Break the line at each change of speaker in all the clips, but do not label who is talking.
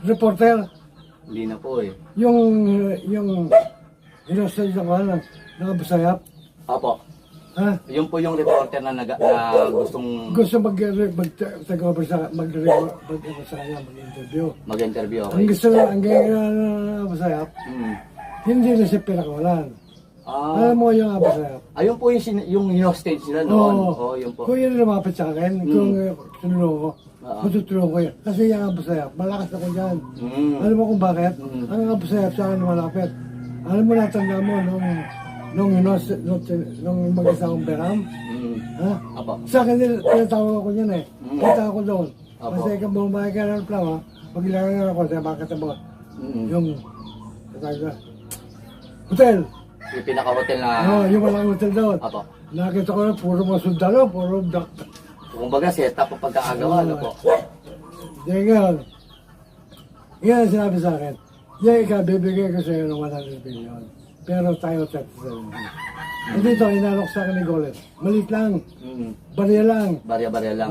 reporter.
Hindi na po eh.
Yung inostage ako lang, nakabasayap.
Opo.
Ha?
Yun po yung reporter na gustong
Gusto mag-tagover sa mag-interview.
mag-interview.
Ang
Okay.
gusto ang gagawin na nakabasayap, hindi na siya pinakawalan. Alam mo yung nakabasayap.
Ayun po yung hinostage nila noon.
Oo.
Yun po.
Kung yun lumapit sa akin, kung tinulong ko,
Oo.
matutulong ko yun. Kasi yung nakabasayap, malakas ako dyan.
Mm.
Alam mo kung bakit? Ang nakabasayap sa akin malapit. Alam mo, natanda mo nung mag-isa akong Beram. Ha?
Apo.
Sa akin, tinatawag ako niyan eh. Kita ako doon.
Apo.
Kasi kung bumabay ka ng plama, pag ilangan ako, sa bakit mo, yung, katawag na, hotel.
Yung pinaka-hotel na...
Yung walang hotel doon.
Apo.
Nakita ko na, puro mga sundalo, puro doctor.
Kumbaga, set up ang pagkakagawa. Ano po?
Yan ngayon. Yan ang sinabi sa akin. Yan ikaw, bibigay ko sa iyo ng 100 billion. Pero tayo 37. At dito, inalok sa akin ni Golet. Malit lang. Barya lang.
Barya-barya lang.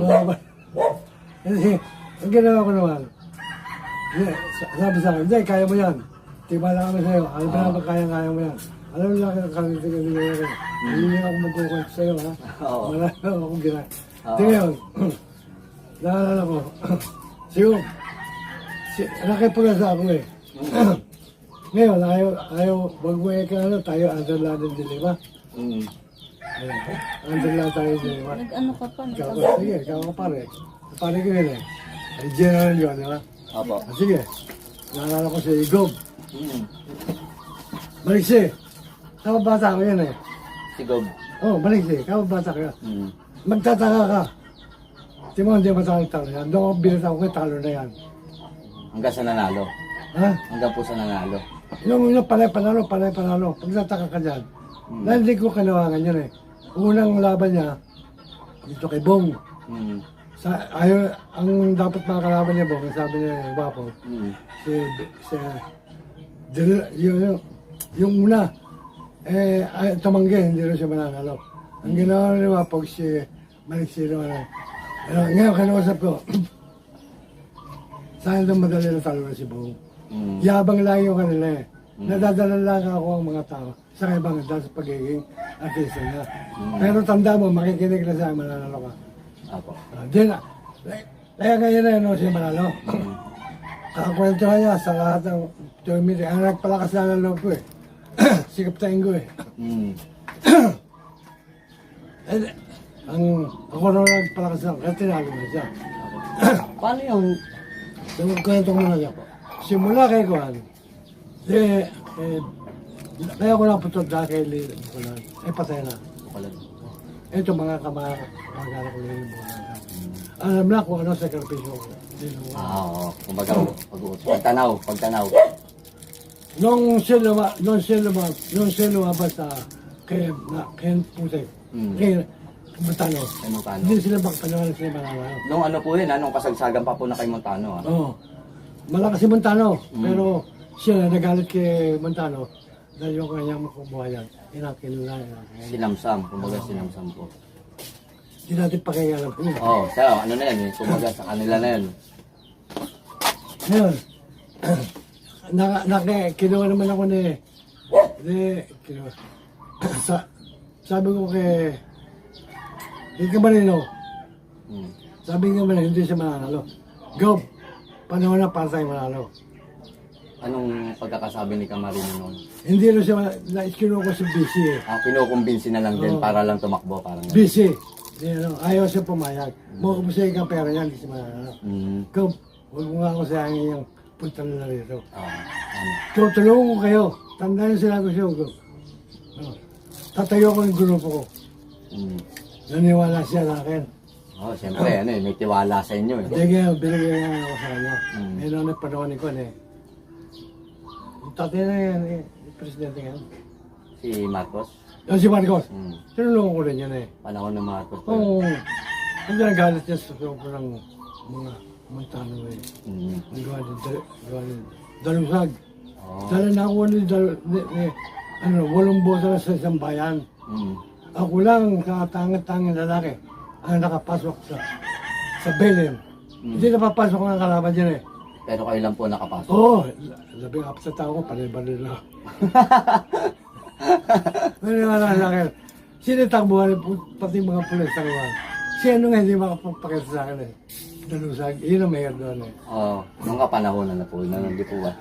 Kasi, ang ginawa ko naman, sabi sa akin, hindi, kaya mo yan. Tibala kami sa'yo. Alam mo naman, kaya mo yan. Alam mo lang ang kalitigyan ko. Hindi ako magkukwento sa'yo, ha?
Oo.
Marami akong ginagawa. Tingnan, naalala ko, nakipula sa ako eh. Ngayon, ayaw, wag mo ka tayo, andun lang din dilima. Andun lang tayo dilima.
Nag-ano ka pa?
Sige, ikaw ka pare. Pare ko yun eh. Ay, general yun, di ba?
Apo.
Sige, naalala ko si Igob. Maliksi, kababata ko yan eh.
Si Gob.
Maliksi, kababata ko yan. Magtataka ka. Di mo, hindi matalo yan. Doon ako binata ko, talo na yan.
Hanggang sa nanalo.
Ha?
Hanggang po sa nanalo.
Yung panay-panalo. Pagtataka ka dyan. Dahil hindi ko kalawangan yun eh. Unang laban niya, dito kay Bong. Ang dapat mga kalaban niya, Bong, sabi niya, Wapo, yung una, tumanggi, hindi rin siya mananalo. Ang ginawa ni Wapo, si Maliksi naman. Ngayon, kinausap ko, saan doon madali na talo na si Bong? Yabang lang yung kanila eh. Nadadala lang ako ang mga tao sa ibang dahil sa pagiging artista niya. Pero tanda mo, makikinig na siya, mananalo ka.
Apo.
Kaya ngayon na yun siya manalo. Kakwento niya sa lahat ng tumili. Ang nagpalakas na ng loob ko eh. Si Kaptain ko eh. Ako na nagpalakas na, kaya tinalo mo siya.
Paano yung...
Kwento ko na niya po. Simula kay Kuhan, kaya ko lang puto dahil kay Lili Bukulan. Patay na. Ito mga kamag-anak ko Lili Bukulan. Alam na kung ano sakripisyo ko.
Oo. Kumbaga, pagtanaw.
Nung siya lumabas sa kay Putek, kay Montano, hindi sila magpanawalan sila mananalo.
Nung ano po yun, nung kasagsagan pa po na kay Montano.
Oo. Malakas si Montano, pero siya nagalit kay Montano dahil yung kanyang makubuhayan. Inakinula.
Sinamsam, kumbaga sinamsam po.
Hindi natin pakialam yun.
Oo, ano na yan, kumbaga sa kanila na yan.
Ngayon, kinuha naman ako sabi ko kay Camarino, sabi nga man, hindi siya mananalo. Go! Panahon na para tayo manalo.
Anong pagkakasabi ni Camarino noon?
Hindi rin siya, kinuha ko si BC eh.
Kinukumbinsi na lang din para lang tumakbo, parang gano'n.
BC. Ayaw siya pumayag. Makumusay ka pera niya, hindi siya mananalo. Go! Huwag mo nga ako sayangin yung punta na rito. Tulungan ko kayo. Tandaan yung sinabi siya, go. Tatayo ko yung grupo ko. Naniwala siya sa akin.
Siyempre, may tiwala sa inyo.
Binigay nga ako sa kanya. Noong nagpanahon ko yung tatay na yan, yung presidente nga.
Si Marcos?
Si Marcos. Tinulungan ko rin yan eh.
Panahon ng Marcos.
Oo. Ang ginagalit niya sa sobrang mga Montano eh. Ang gawa ni Dalusag. Dahil nakuha ni walong boto sa isang bayan. Ako lang, katangat-tangat lalaki, ang nakapasok sa Belen. Hindi napapasok ng kalaban dyan eh.
Pero kayo lang po nakapasok.
Oo, 14 sa tao ko, panay-banay lang. Maniwala sa akin. Sinitakbuhan pati mga pulis sa kawan. Sino nga hindi makapagpakita sa akin eh. Dalusag, yun ang mayor doon eh.
Oo, nung kapanahon na po, hindi po ba?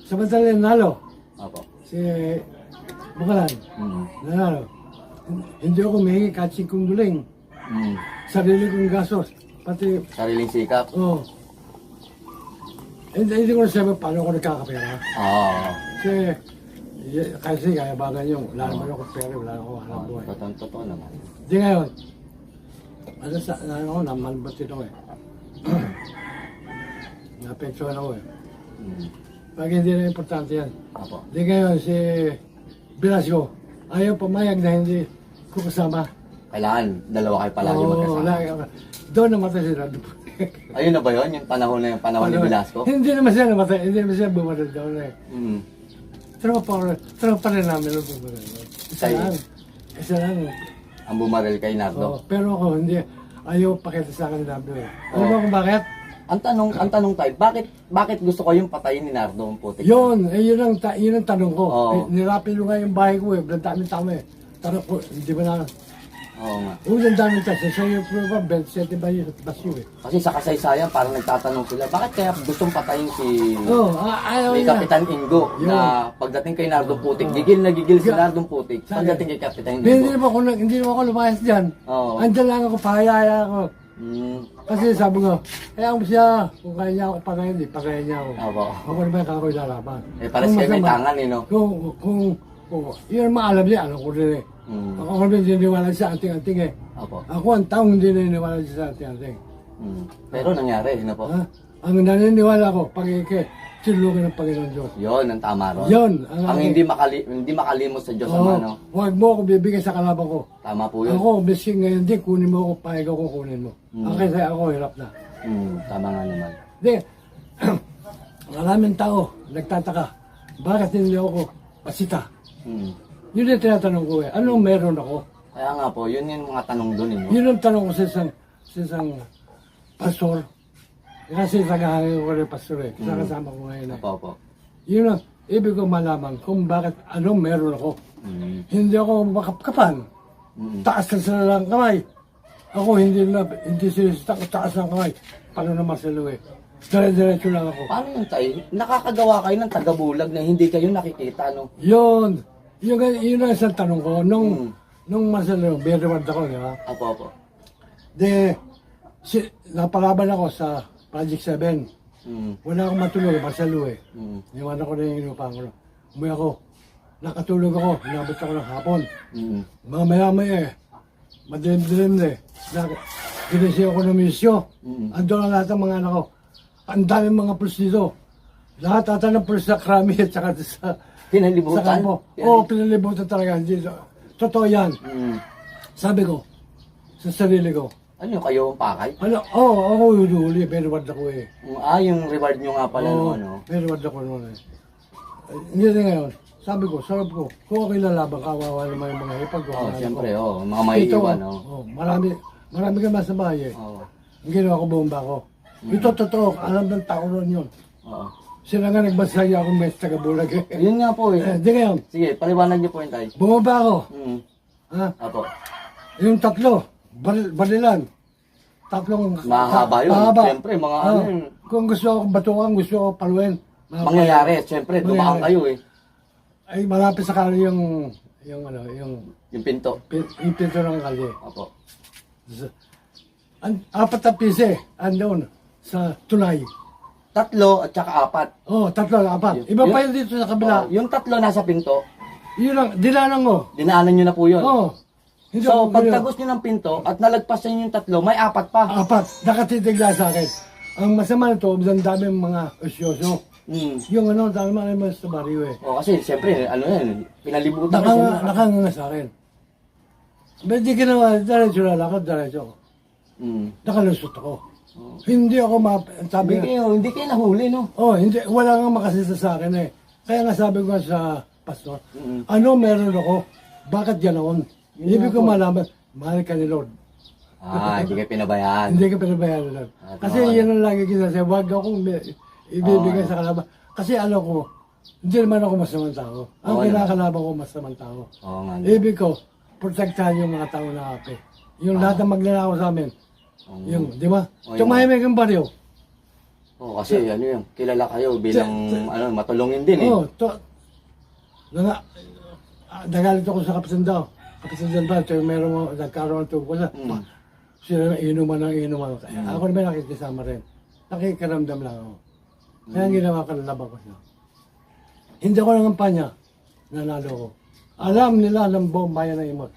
Samantala yung nalo,
Opo.
si Bukalan, nanalo. Hindi ako humihingi kahit 5 duling. Sarili kong gastos, pati,
Sariling sikap.
oh. Hindi ko na sabi paano ako nagkakapera.
Oo.
Kasi kaya bagan yung, wala naman ako pera, wala ako hanap buhay.
Totoo naman.
Di ngayon, ako, namalbatin ako eh. Napektuhan ako eh. Pag hindi na importante yan.
Opo.
Di ngayon, si Velasco, ayaw pumayag na hindi ko kasama.
Kailangan, dalawa kayo palagi
Oo,
magkasama.
lagi ako. Doon namatay si Rado.
Ayun na ba yun? Yung panahon na yung panahon ni Velasco?
Hindi naman siya namatay, hindi naman siya bumatay doon eh.
Mm.
Tropa rin namin ang bumatay. Isa
Kayo?
lang. Isa lang.
Ang bumaril kay Nardo.
Oo, pero ako, hindi, ayaw pakita sa akin ni Rado eh. Alam mo kung bakit?
Ang tanong tayo, bakit gusto ko yung patayin ni Nardo ang putik?
Yun ang tanong ko.
Oo.
Nirapin mo nga yung bahay ko eh, daming tama eh. Tanong ko, hindi ba na,
Oo nga.
ang daming tasa, sa iyo po ba, 27 ba yun, basyo eh.
Kasi sa kasaysayan, parang nagtatanong sila, bakit kaya gustong patayin si
Oo, ayaw
ni
niya.
Kapitan Ingo
Yun.
na pagdating kay Nardo Putik, gigil na gigil si Nardo Putik pagdating kay Kapitan
Hindi
Ingo.
hindi naman ako lumayas dyan.
Oo.
Andyan lang ako, pahayaya ako. Kasi sabi ko, kaya mo siya, kung kaya niya ako pagayin, di pagayin niya ako.
Opo.
Ako naman kakoy lalaban.
Eh, pares kayo may tangan eh, no?
Kung yun ang maalam niya, alam ko rin eh. Ako rin niniwala siya anting-anting eh.
Opo.
Ako ang taong hindi naniniwala siya sa anting-anting.
Pero nangyari, no po?
Ha? Ang naniniwala ko, sinulungan ng Panginoon Diyos.
Yon ang tama ron.
Yun,
Ang hindi makalimot sa Diyos
Oo,
Ama, no?
huwag mo ako bibigyan sa kalaban ko.
Tama po yun.
Ako, miskin ngayon din, kunin mo ako, paig ako kunin mo. Kasi ako, hirap na.
Tama nga naman.
Hindi, maraming tao nagtataka, bakit hindi ako pasita? Yun yung tinatanong ko eh, anong meron ako?
Kaya nga po, yun yung mga tanong doon, eh, no?
Yun ang tanong ko sa isang pastor. Kasi tagahangin ko rin pastor eh, kasama ko ngayon eh.
Opo.
Yun ang ibig ko malaman kung bakit anong meron ako. Hindi ako makapkapan. Taas na lang kamay. Ako hindi sinisita ko taas ng kamay. Paano naman sa luwi? Dire-diretso lang ako.
Paano yun tayo? Nakakagawa kayo ng tagabulag na hindi kayo nakikita, no?
Yun ang isang tanong ko. Nung masalo, bireward ako, di ba?
Opo.
Napalaban ako sa Project 7. Wala akong matulog, masalo eh. Iwan ako na yung inupang ko. Umuwi ako. Nakatulog ako, inabot ako ng hapon. Mamaya-maya eh. Madilim-dilim na eh. Ginisi ako ng misyo. Ando na lahat ng mga anak ko. Ang daming mga pulis dito. Lahat ata ng pulis na krami at saka sa
Pinalibutan?
kampo. Oo, pinalibutan talaga. Totoo yan. Sabi ko, sa sarili ko,
Ano yung kayo ang pakay?
ako yung huli, pero wad ako eh.
Yung reward nyo nga pala, no? Ano?
Pero wad ako noon eh. Hindi na ngayon. Sabi ko, sarap ko, kung ako'y lalaban, kawawa naman yung mga hipag ko.
Siyempre, mga maiiwan, no?
Marami ka sa bahay eh. Ang ginawa ko, bomba ko. Ito totoo, alam ng tao ron yun. Sila nga nagbasay akong mes taga-bulag eh.
Yun nga po, eh.
Di ngayon,
Sige, paliwanag niyo po yun tayo.
bumaba ako. Ha?
Opo.
Yung tatlo, balilan. Tatlong
Mahaba yun.
mahaba.
Siyempre, mga ano yun.
Kung gusto ako batukan, gusto ako paluin.
Mangyayari, siyempre, dumaan kayo, eh.
Ay, malapit sa kali yung
Yung pinto.
pinto ng kali.
Opo.
Apat na pise, andun, sa tulay.
3 at saka 4.
Tatlo, apat. Iba pa yun dito sa kabila.
Yung 3 nasa pinto,
Yun lang, dinanang mo.
dinaanan nyo na po yun.
Hindi
So,
ako
pagtagos nyo ng pinto at nalagpas nyo yung 3, may 4 pa.
apat, nakatitigla sa akin. Ang masama nito, ang daming mga osyoso. Yung dami mga sa baryo eh.
Kasi siyempre, pinalibutan kasi.
Nakanganga sa akin. Ba't di ginawa, diretso na lakad, diretso ako. Nakalusot ako. Hindi ako sabi nga,
Hindi kayo nahuli, no?
hindi, wala nga makasisa sa akin eh. Kaya nga sabi ko sa pastor, meron ako? Bakit ganoon? Ibig ko malaman, mahal ka ni Lord.
Hindi kayo pinabayaan.
Hindi ka pinabayaan ni Lord. Kasi yan ang lagi kinasabi, huwag akong ibibigay sa kalaban. Kasi alam ko, hindi naman ako masamang tao. Ang kinakalaban ko masamang tao.
Oo nga.
Ibig ko, protektahan yung mga tao na kape. Yung lahat ng magnanakaw sa amin. Yung, di ba? Tumahimik yung baryo.
Oo, kasi ano yun, kilala kayo bilang matulungin din eh.
Oo, nagalit ako sa Kapisandaw. Kapisandaw ba, meron mo, nagkaroon ito ko na. Sila na inuman. Ako naman nakikisama rin. Nakikaramdam lang ako. Kaya ang ginawa ko, nalaban ko siya. Hindi ako nangampanya, nanalo ko. Alam nila ng buong bayan ng Imot.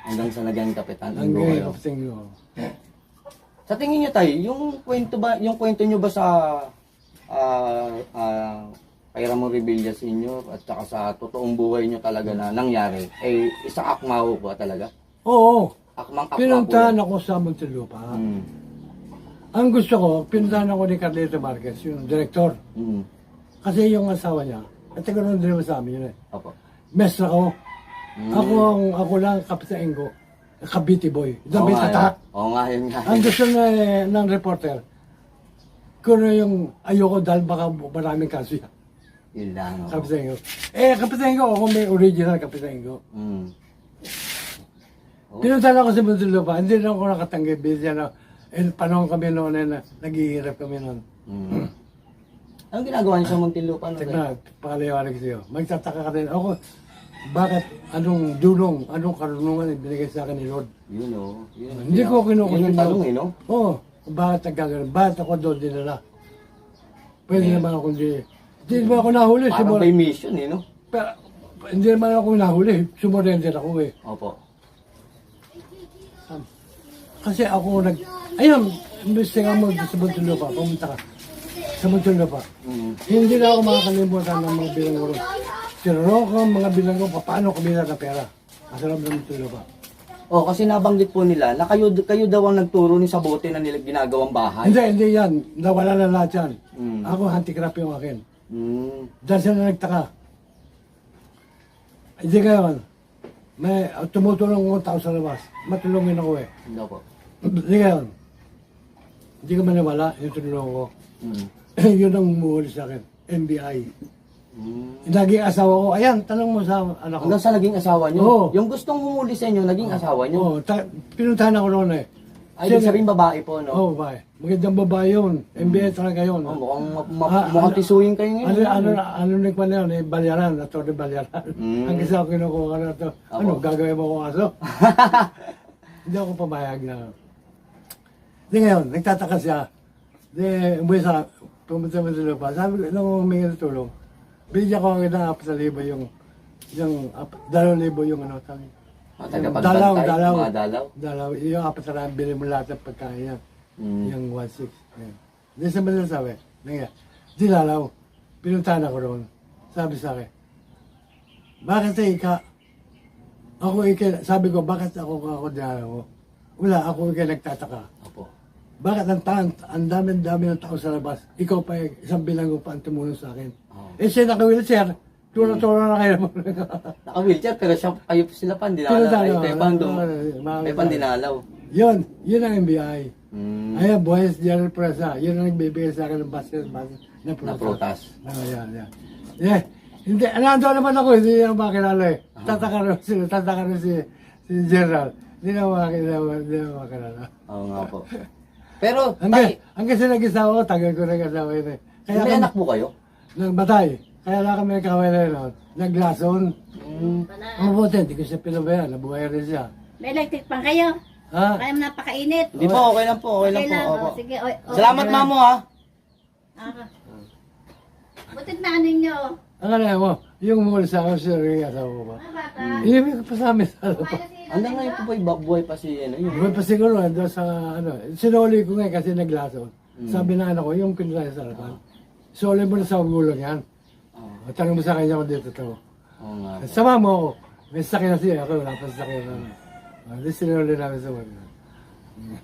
Hanggang sa naging kapitan.
Ang gawin ko sa inyo.
Sa tingin niyo tayo, yung kwento niyo ba sa Pairamon Revilla sa inyo at saka sa totoong buhay niyo talaga na nangyari, ay isang akma ho ba talaga?
Oo.
Akmang-akma po
Pinuntahan
yan.
ako sa Muntinlupa. Ang gusto ko, pinuntahan ako ni Carlito Marquez, yung director. Kasi yung asawa niya, at tagaroon din naman sa amin yun eh.
Opo.
Mestra ko. Ako lang, Kapitan Ingo. Kabiti boy.
Oo
Dabi
nga
tatak.
yun. Oo nga yun nga.
Ang gusto na ng reporter, kung yung ayoko dahil baka maraming kaso yan.
Yun lang. oo.
Kapitan Ingo. Kapitan Ingo, ako may original Kapitan Ingo. Pinuntahan ako sa Muntinlupa, hindi na ako nakatanggi. Busy na, panahon kami noon na naghihirap kami noon.
Anong ginagawa niyo sa Muntinlupa?
Tignan, pakaliwanag sa'yo. Magtataka ka rin. Ako, bakit, anong dulong, anong karunungan yung binigay sa akin ni Lord?
Yun o.
Hindi ko kinukusin.
Yun yung tanong eh, no?
Oo, bakit nagkaganon? Bakit ako doon dinala? Pwede naman ako hindi naman ako nahuli.
Parang by mission eh, no?
Pero, hindi naman ako nahuli. Sumurrender ako eh.
Opo.
Kasi ako ayun, imbes nga mo sa Muntinlupa, pumunta ka. Sa Muntinlupa. Hindi na ako makakalimutan ng mga bilanggo. Sinuroko ang mga bilanggo, paano kumita ng pera. Masarap ng Muntinlupa.
Oh, kasi nabanggit po nila na kayo daw ang nagturo ni sa bote na nila ginagawang bahay.
Hindi yan. Nawala na lahat yan. Ako, handicraft yung akin. Dahil sila nagtaka. Hindi ngayon, may tumutulong akong tao sa labas. Matulungin ako eh.
Hindi po.
Hindi ngayon. Hindi ko maniwala yung tulong ko. Yun ang umuhuli sa akin. NBI. Naging asawa ko. Ayan, tanong mo sa anak ko.
Hanggang sa naging asawa niyo?
Oo.
Yung gustong humuli sa inyo, naging asawa niyo?
Oo, pinuntahan ako noon eh.
Ay, ibig sabihin babae po, no?
Oo, babae. Magandang babae yun. NBI talaga yun.
Oh, mukhang tisuyin kayo ngayon.
Ano nagpan na yun? Balyaran. Ato ni Balyaran. Ang isa ako kinukuha ka na ito. Ano, gagawin mo ko aso? Hindi ako pamayag na. Di ngayon, nagtataka siya. Di, umuwi sa, pumunta mo sa lupa. Sabi ko, nung humingi ng tulong, binigyan ko ng 4,000 yung 2,000 yung ano, sabi.
Tagapagbantay, mga dalaw.
Dalaw. Yung 4,000, bilhin mo lahat ng pagkain yan. Yung 1,600. Di sa mga sabi, di lalaw. Pinuntahan ako roon. Sabi sa akin, bakit sabi ko, bakit ako dinalaw mo? Wala, ako nagtataka.
Opo.
Bakit ang dami-dami ng tao sa labas, ikaw pa isang bilanggo pa ang tumulong sa akin. Siya naka-wheelchair, turo-turo na kayo.
Naka-wheelchair, pero kayo sila pa, dinalaw. May pandinalaw.
Yun ang NBI. Ayan, Buhay General Presa, yun ang nagbibigay sa akin ng basket na
prutas.
Yan. Hindi, nandun naman ako, hindi ako makilala eh. Tataka rin si General. Hindi na makilala.
Oo nga po. Pero,
ang kasi nag-isawa ko, tagal ko nag-isawa yun eh.
may anak po kayo?
Nagbatay. Kaya lang kami nagkawin na yun. Naglason. Ang mabuti, hindi ko siya pinabayan. Nabuhay rin siya.
May electric pan kayo?
Ha?
Kaya mo napakainit.
Hindi po, okay lang po. Okay lang po. Opo.
Sige,
Salamat, mamo, ha?
Butit na ano nyo.
Ang alam mo, yung mula sa akin siya rin asawa ko ba?
Mga bata.
Iibig ko pa sa amin sa ano pa.
Hanggang ngayon po ba buhay pa si ano yun?
Buhay pa siguro, doon sa ano. Sinuli ko nga kasi naglason. Sabi na anak ko, yung pinulay sa harapan. Suli mo na sa gulang yan. Tanong mo sa kanya kung dito to.
Oo nga.
Sama mo ako. May sakit na siya. Ako wala pa sakit na. Hindi sinuli namin sa mga.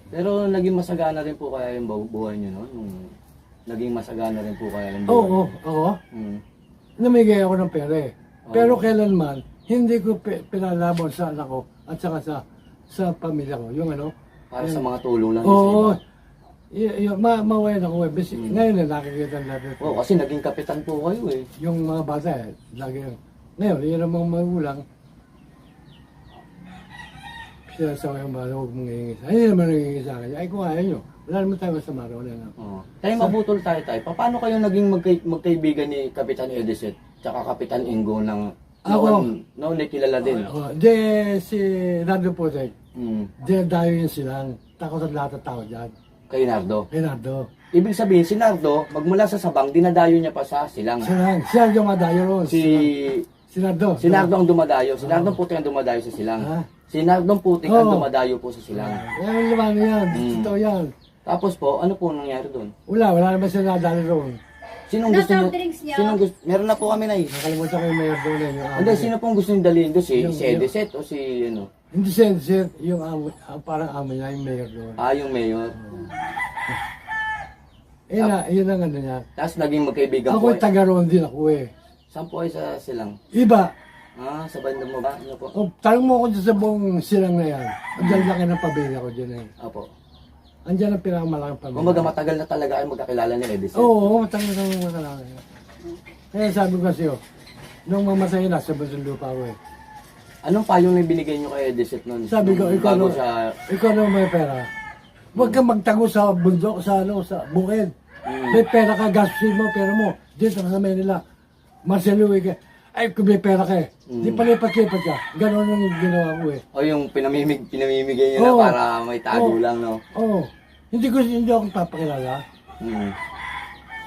Pero naging masagana rin po kaya yung buhay niyo, no? Naging masagana rin po kaya yung buhay.
Oo, ako. Namigay ako ng pera eh. Pero kailanman, hindi ko pinalabon sa anak ko at saka sa pamilya ko. Yung ano.
Para sa mga tulong lang.
Oo. Mawayan ako eh. Ngayon na nakikita natin.
Oo, kasi naging kapitan po kayo eh.
Yung mga bata eh, lagi ngayon, yun ang mga magulang. Sila sa yung mga huwag mong hingis. Ay, naman nangingi sa akin. Ay, kung ayaw nyo. Wala naman tayo masama rin. Wala na.
Oo. Tayo mabutol tayo. Paano kayo naging magkaibigan ni Kapitan Ediset tsaka Kapitan Ingo ng
Ako.
noon kilala din?
Di si Nardo Putek.
Mm.
Di dayo yun silang. Takot ang lahat ng tao dyan.
Kay Nardo.
Leonardo.
Ibig sabihin, si Nardo, magmula sa Sabang, dinadayo niya pa sa Silang.
Siya yung madayo ron. Si Nardo.
Si Nardo ang dumadayo. Si Nardo Putik ang dumadayo sa Silang.
Ha?
Si Nardo Putik ang
Oo.
dumadayo po sa Silang.
Yan, laman yan. Totoo yan.
Tapos po, ano po nangyari doon?
Wala naman siya nadali ron.
Sinong
No
gusto
soft
niyo?
drinks niyo.
Sinong gusto? Meron na po kami na
Nakalimutan ko yung mayor doon.
Hindi, sino pong gusto niyo dalhin doon? Si
Yung-
Ediset o si ano?
Hindi siya, yung parang amo niya, yung mayor doon.
Yung mayor.
Yun ang ano niya.
Tapos naging magkaibigan
Ako
po.
taga roon din ako eh.
Saan po kayo sa Silang?
Iba,
Sa banda mo ba? Ano po?
tanong mo ako dyan sa buong silang na yan. Ang dyan laki ng pamilya ko dyan eh.
Opo.
Andyan ang pinakamalaking pamilya.
Kumbaga matagal na talaga kayo magkakilala ni Ediset.
Oo, matagal na matalaki. Kaya sabi ko sa'yo, nung mamatay na sa Basang Lupa ko eh.
Anong payong na binigay niyo kay Ediset noon?
Sabi ko, ikaw
bago
no,
siya...
ikaw na may pera. Huwag kang magtago sa bundok, sa bukid. May pera ka, gastusin mo, pera mo. Dito sa Manila. Marcelo, ay, kung may pera ka eh. Di palipat-lipat ka. Ganon ang ginawa ko eh.
O yung pinamimigay niyo na
Oo.
para may tago
Oo.
lang, no?
Oo. Hindi ako papakilala.
Mm.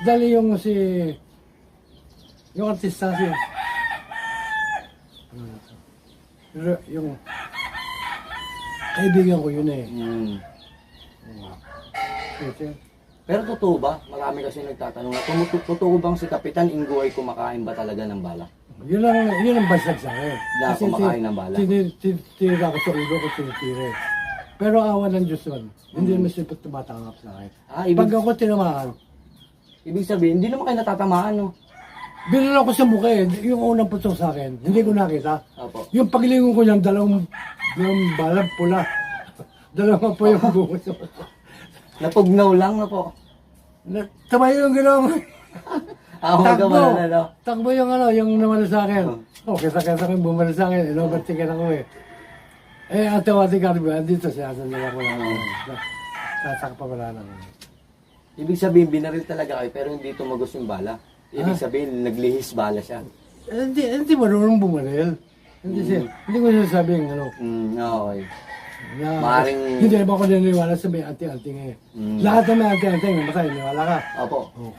Dali yung yung artista si, yung kaibigan ko yun eh.
Mm.
Kasi,
Pero totoo ba? Marami kasi nagtatanong na, totoo bang si Kapitan Ingo ay kumakain ba talaga ng bala?
yun ang basag sa akin.
Na kumakain ng bala?
Tinitira ko sa ulo ko, tinitira eh. Pero awa ng Diyos yun. Hindi naman siya tumatanggap sa akin. Pag ako tinamaan,
Ibig sabihin, hindi naman kayo natatamaan, no?
binala ko sa mukha eh. Yung unang putok sa akin, hindi ko nakita.
Opo.
Yung paglingon ko niyang dalawang balag pula. Dalawa po yung bunga sa mukha.
Napugnaw lang na po.
Tumayo yung ginawa mo.
Ako na, no?
Takbo yung yung naman sa akin. Kita ko yung bumalik sa akin. Inovertigan ako eh. Atawati ka rin ba? Dito siya. Sandala ko lang. Tatakpa ko lang.
Ibig sabihin, binaril talaga kayo, pero hindi tumagos yung bala. Ibig sabihin, naglihis bala siya.
Hindi marunong bumaril. Hindi siya. Hindi ko siya sabing
Okay.
na,
Maring-
hindi naman ako naniniwala sa may anting-anting eh. Lahat ng may anting-anting, namatay, naniwala ka.
Opo.
Oo,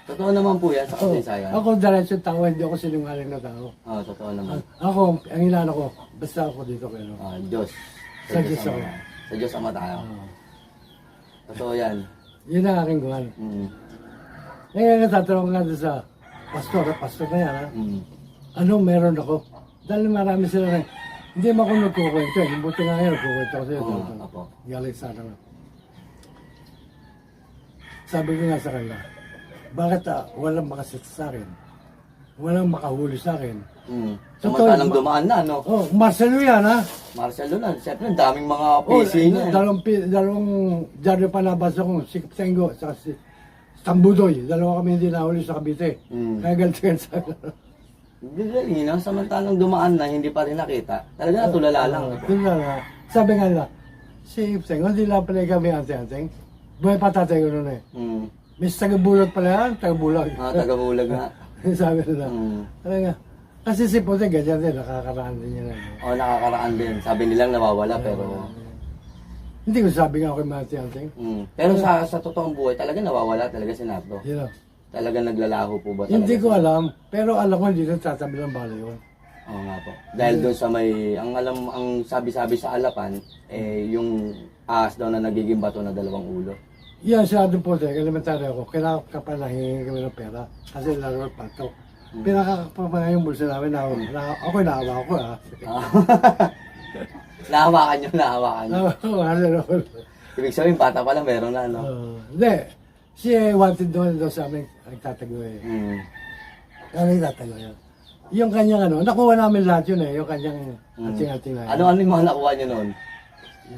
Totoo naman po yan sa kasaysayan.
ako diretso tao, hindi ako sinungaling na tao.
Totoo naman.
Ako, ang inano ko, basta ako dito kayo.
Diyos.
Sa Diyos ako.
Sa Diyos ama tayo. Totoo yan.
Yun ang aking guhan. Ngayon natatanong nga doon sa pastor na yan ha. Anong meron ako? Dahil marami sila na, hindi mo ako nagkukwento eh. Buti nga ngayon, nagkukwento ko sa'yo.
Opo.
Galing sana nga. Sabi ko nga sa kanila, bakit walang makasit sa akin? Walang makahuli sa akin?
Samantalang dumaan na, no?
Oh, Marcelo yan ha.
Marcelo na. Siyempre, ang daming mga PC niya.
Dalawang dyaryo pa nabasa kong si Kaptengo at si Tambudoy. Dalawa kami hindi nahuli sa Cavite. Kaya ganito yan sa
Hindi no? Samantalang dumaan na, hindi pa rin nakita. Talaga natulala lang.
Sabi nga nila, si Kaptengo, hindi lang pala kami ante-anteng. Buhay pa tatay ko nun eh. May taga-bulag pala yan, taga-bulag.
Tagabulag nga.
Sabi nila. Talaga. Kasi si Puti, ganyan din, nakakaraan din yan.
Nakakaraan din. Sabi nilang nawawala, pero...
Hindi ko sabi nga ako yung ante-anteng.
Pero sa totoong buhay, talaga nawawala talaga si Nardo.
You know.
Talaga naglalaho po ba talaga?
Hindi ko alam, pero alam ko hindi na tatabi ng bala yun.
Oo nga po. Dahil doon sa may, ang sabi-sabi sa Alapan, yung ahas daw na nagiging bato na dalawang ulo.
Yan siya doon po, elementary ako, kailangan ka pa nahingi kami ng pera kasi laro patok. Pinakakapamaya yung bulsa namin na ako naawa ko ha.
Nahawakan nyo.
Ano
Ibig sabihin, bata pa lang meron na, no?
hindi, siya wanted doon sa amin, nagtatago eh. Ano nagtatago yun? Yung kanyang nakuha namin lahat yun eh, yung kanyang ating-ating na yun.
Ano yung mga nakuha nyo noon?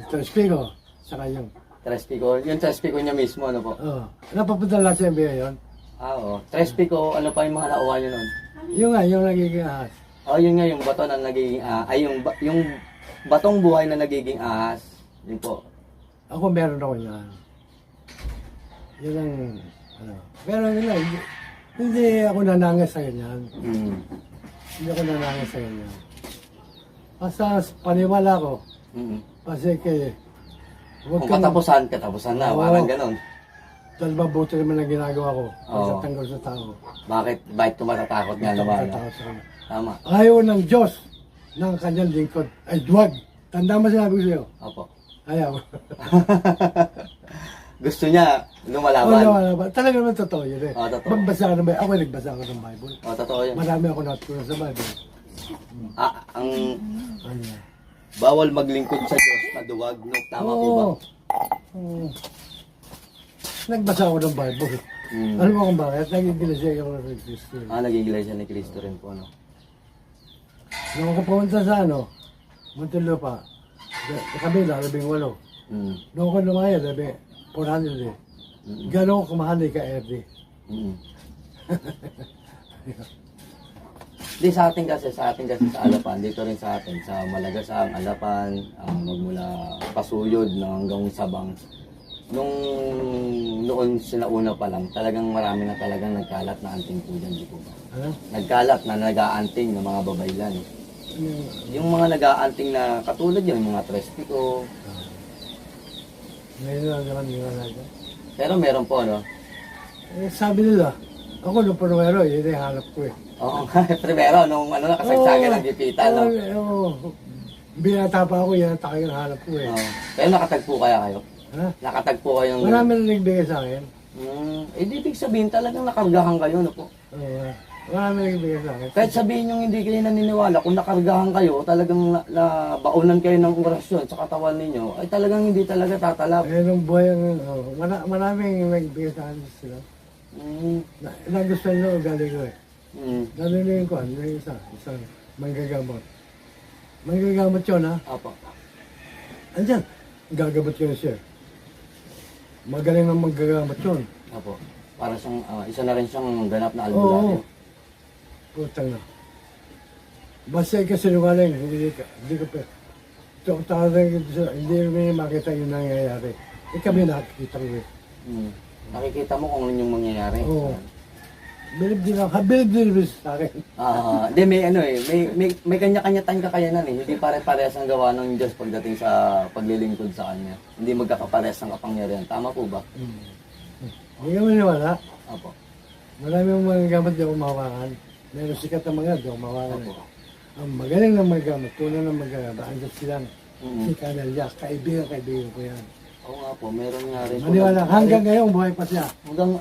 Ito, speaker, saka yung
Tres Pico. Yung Tres Pico niya mismo, ano po?
Oo. Napapunta lahat sa MBA yun.
Oo. Tres Pico, ano pa yung mga nakuha niyo nun?
Yung nga, yung nagiging ahas.
Oh, yun nga, yung bato na nagiging, yung batong buhay na nagiging ahas. Yun po.
Ako meron ako yan. Yun ang, ano. Pero yun lang, hindi ako nanangis sa ganyan.
Mm.
Hindi ako nanangis sa ganyan. Basta paniwala ko,
Mm.
kasi kay, huwag
Kung katapusan na,
Oo.
parang ganon.
dahil mabuti naman ang ginagawa ko
Oo.
sa tanggol sa tao.
Bakit tumatatakot nga
Sa
naman?
tao sa kanya.
Tama.
Ayaw ng Diyos ng kanyang lingkod ay duwag. Tanda mo sinabi ko sa'yo.
Opo.
Ayaw.
Gusto niya lumalaban.
Wala ba? Talaga naman totoo yun eh.
Oo, totoo.
Magbasa ka ng Bible. Ako nagbasa ako ng Bible.
Oh, totoo yun.
Marami ako natutunan sa Bible.
Ang
Ano yan?
bawal maglingkod sa Diyos na duwag, no? Tama po ba?
Oo. Nagbasa ako ng Bible.
Mm.
Alam mo kung bakit? Nag-iglesia ako ng Kristo.
Naging iglesia ni Cristo rin po, no?
Nung ako pumunta sa Muntinlupa, sa kabila, 18.
Mm.
Nung ako lumaya, 400 eh.
Mm.
Gano'n ko kumahal ka, Erdi.
Mm. Di sa atin kasi sa Alapan, dito rin sa atin, sa Malagasang, Alapan, magmula Pasuyod hanggang Sabang. Nung noon sinauna pa lang, talagang marami na talagang nagkalat na anting po dyan, di po ba?
Ano?
Nagkalat na nag-aanting ng mga babaylan.
Ano yung-
Yung mga nag-aanting na katulad yun, mga Tres Pico.
Ngayon lang naman yung natin.
Pero meron po, no?
Eh, sabi nila, ako nung primero, yun yung hanap ko eh.
Oo, primero, nung nakasagsagan ng gipitan, no?
Oo. Binata pa ako, yan ang talagang hanap ko eh.
Oo. Pero nakatagpo kaya kayo?
Ha?
Nakatagpo kayo ng...
Marami na nagbigay sa akin.
di ibig sabihin talagang nakargahan kayo, no po?
Oo. Marami na nagbigay sa akin.
Kahit sabihin yung hindi kayo naniniwala, kung nakargahan kayo, talagang nabaunan kayo ng orasyon sa katawan ninyo, ay talagang hindi talaga tatalab.
Eh, nung buhay ang, maraming nagbigay sa akin sila.
Mm,
Nagustuhan nyo, galing ko eh.
mm,
Nalilingin ko, yung isang manggagamot. Manggagamot yun ha.
Apo.
Andyan, gagabot yun siya. Magaling ng manggagamot yun.
Apo. Para siyang, isa na rin siyang ganap na
Oo.
albularyo.
Putang na. Basta ikasinungaling, hindi ko pa. Hindi rin makita yung nangyayari. Kami nakikita ko eh.
Nakikita mo kung ano yung mangyayari.
Oo. Bilib din sa akin.
Hindi, may kanya-kanya tayong kakayanan eh. Hindi pare-parehas ang gawa ng Diyos pagdating sa paglilingkod sa Kanya. Hindi magkakaparehas ng kapangyarihan. Tama po ba?
Hindi ka maniwala.
Apo.
Marami yung mga gamot di ako mahawakan. Meron sikat na mga di ako mahawakan.
Apo.
Ang magaling ng mga gamot, tunay ng mga gamot, ang Diyos silang
Mm.
si Canelya, kaibigan ko yan.
Oo nga po, meron nga rin po.
Maniwala, hanggang ngayon buhay pa siya.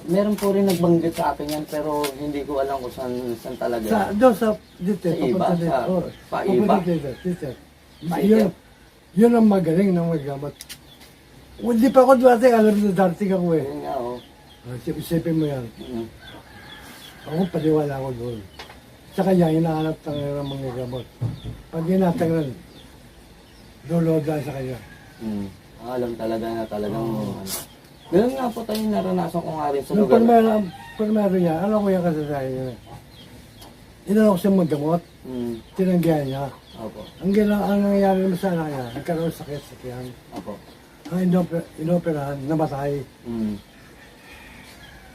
Meron po rin nagbanggit sa akin yan, pero hindi ko alam kung saan talaga.
Doon sa dito,
Sa iba?
papunta dito.
Sa
Oh,
paiba?
papunta dito. Yun ang magaling ng mga gamot. Hindi pa ako dati, alam na darating ako eh.
Yun nga, oh.
Isipin mo yan.
Mm.
Ako paniwala ako doon. Sa kanya, hinahanap ng mga gamot. Pag hinatanggal, lulod lang sa kanya.
Alam talaga na talagang... Ganun nga po tayo naranasan ko nga rin sa
Nung
lugar.
primero niya, ano ko yung kasasayan niya? Inano ko siya maggamot, tinanggihan niya.
Opo.
Ang nangyayari naman sa anak niya, nagkaroon sakit-sakyan.
Opo.
Ang inoperahan, namatay.
Mm.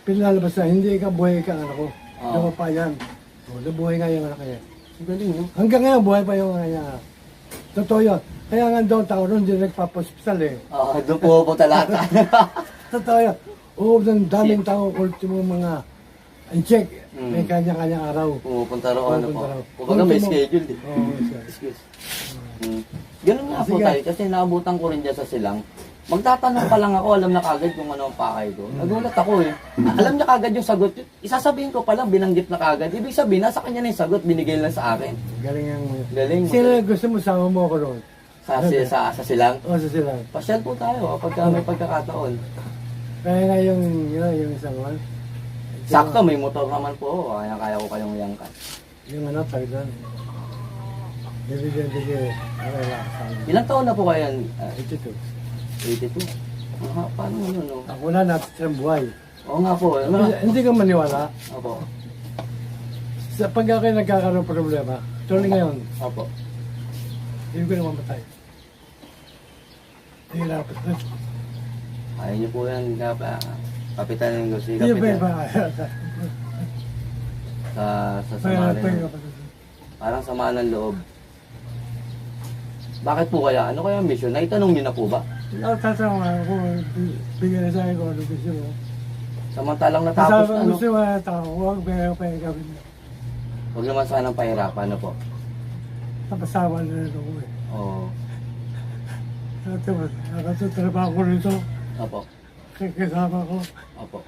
Pinalabas na, hindi ka buhay ka anak ko.
Oo.
Dama pa yan. O, nabuhay nga yung anak niya.
Ang galing, no?
Hanggang ngayon, buhay pa yung anak niya. Totoo yun. Kaya nga doon tao ron, hindi nagpapospital eh.
Doon po lahat.
Totoo yun. Oo, ng daming tao, ultimo mga check. May kanya-kanya araw.
Pumupunta roon, ano po.
Pumupunta raw.
Kumbaga may
Ultimo.
schedule, di.
Oo, sir.
Excuse. Ganun nga po
Sige.
tayo, kasi naabutan ko rin dyan sa silang. Magtatanong pa lang ako, alam na kagad kung ano ang pakay ko. Nagulat ako eh. Alam niya kagad yung sagot. Isasabihin ko pa lang, binanggit na kagad. Ibig sabihin, nasa kanya na yung sagot, binigay lang sa akin.
Galing ang...
Galing.
Sino gusto mo, sama mo ako roon?
Sa silang.
O, sa sila.
Pasyal po tayo kapag may pagkakataon.
Kaya nga yung isang one.
Sakto, may motor naman po. Kaya ko kayong yangkan.
Yung ano, tag doon. Dividend, okay lang.
Ilang taon na po kayo?
82.
82. Paano ano, no?
Ako na natin ang buhay.
Oo nga po.
Hindi ka maniwala.
Opo.
Pag ako nagkakaroon ng problema, tuloy ngayon,
Opo.
hindi ko na mamatay. Hindi na dapat na.
Ayaw niyo po yan, Kapitan Nengo. Si
Hindi ba
Kapitan. Sa sama rin. Parang sama ng loob. Bakit po kaya? Ano kaya ang mission? Naitanong niyo na po ba?
Tatanong ako, bigyan na sa akin kung ano gusto mo.
Samantalang natapos
Sabi,
na, no?
gusto mo na tao, huwag pa yung gawin mo.
Huwag naman sanang pahirapan, ano po?
Napasawa na rin ako eh.
Oo.
Nakatutrabaho ko rito,
Opo.
kasama ko.
Opo.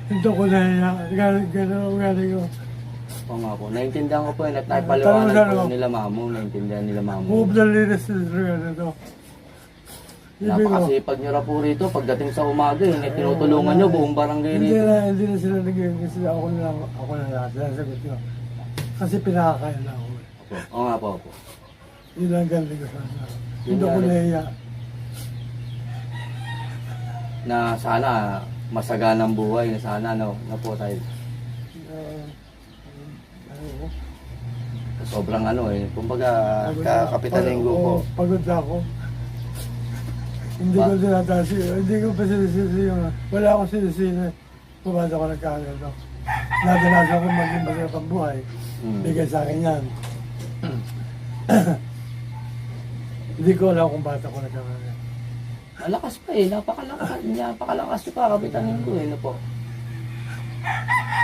Ito ko na yan, galing ko.
Oo nga po. Naintindihan ko po yun at
Tanong
naipaliwanag
sa
po
ano?
nila mamo. Naintindihan nila mamo.
Move the leaders to the ito. Ibig ko,
Napakasipag nyo na po rito. Pagdating sa umaga, tinutulungan nyo buong barangay rito.
hindi na sila naging kasi ako na lahat. Sasagot ko. Kasi pinakakain na ako. Eh.
Opo. Oo nga po. Opo.
Yun ang galing ko sa ano.
Yun
Hindi ko
nga rin.
nahiya.
Na sana masaganang buhay. Na sana, no? Na po tayo.
Ano,
Sobrang ano eh. Kumbaga, Kapitan Nengo po.
Oo, pagod na ako. Hindi ko tinatasi. Hindi ko pa sinisisi yung... Wala akong sinisisi. Pumasok ko ng kagad. Nadalasan ko maging masarap ang buhay. Bigay sa akin yan. Hindi ko alam kung bata ko nagkakaroon.
Malakas pa eh. Napakalakas pa, Kapitan Nengo eh. Ano po?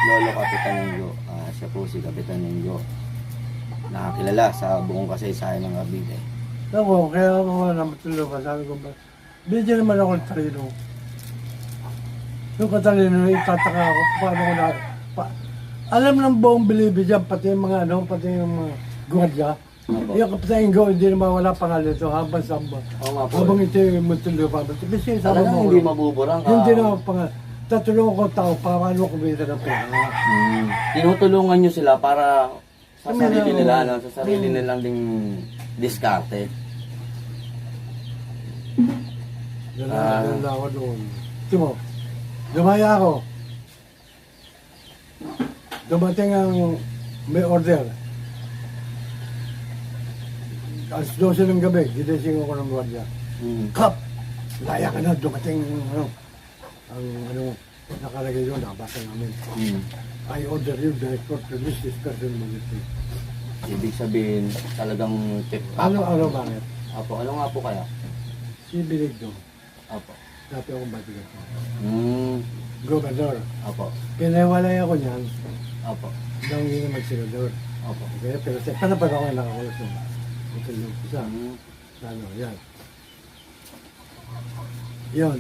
Lolo Kapitan Nengo. Siya po si Kapitan Nengo. Nakakilala sa buong kasaysayan ng Cavite.
Ako, kaya ako namatulog ka. Sabi ko ba, bigyan naman ako ng talino. Yung katalino, itataka ako. Paano ko na... alam ng buong bilibi dyan, pati yung mga ano, pati yung mga gwardiya.
Opo.
Yung Kapitan Nengo, hindi naman wala pangalan ito, habang samba.
Oo nga po.
Habang ito yung matulog pa. Kasi sabi
Talagang
mo,
hindi mabuburang.
hindi naman pangalan. Tatulungan ko tao, paano kumita ng pera.
Tinutulungan nyo sila para sa
Kami
sarili
na,
nila,
oo.
no? Sa sarili nilang ding diskarte.
Dala ako doon. Ito mo, dumaya ako. Dumating ang may order. Alas 12 ng gabi, ginising ako ng gwardiya. Kap! Laya ka na, dumating ang nakalagay doon, nakabasa namin. I order you director to this person ministry.
Ibig sabihin, talagang tip
Ano bakit?
Apo, ano nga po kaya?
Si Bilig doon.
Apo.
Dati akong batigat.
Gobernador.
Gobernador.
Apo.
Pinawalay ako niyan,
Apo.
daw hindi na magsenador.
Apo.
Okay, pero sa panapan ako na nakakulit doon. Ito yung isa.
Mm.
Ano, yan. Yun.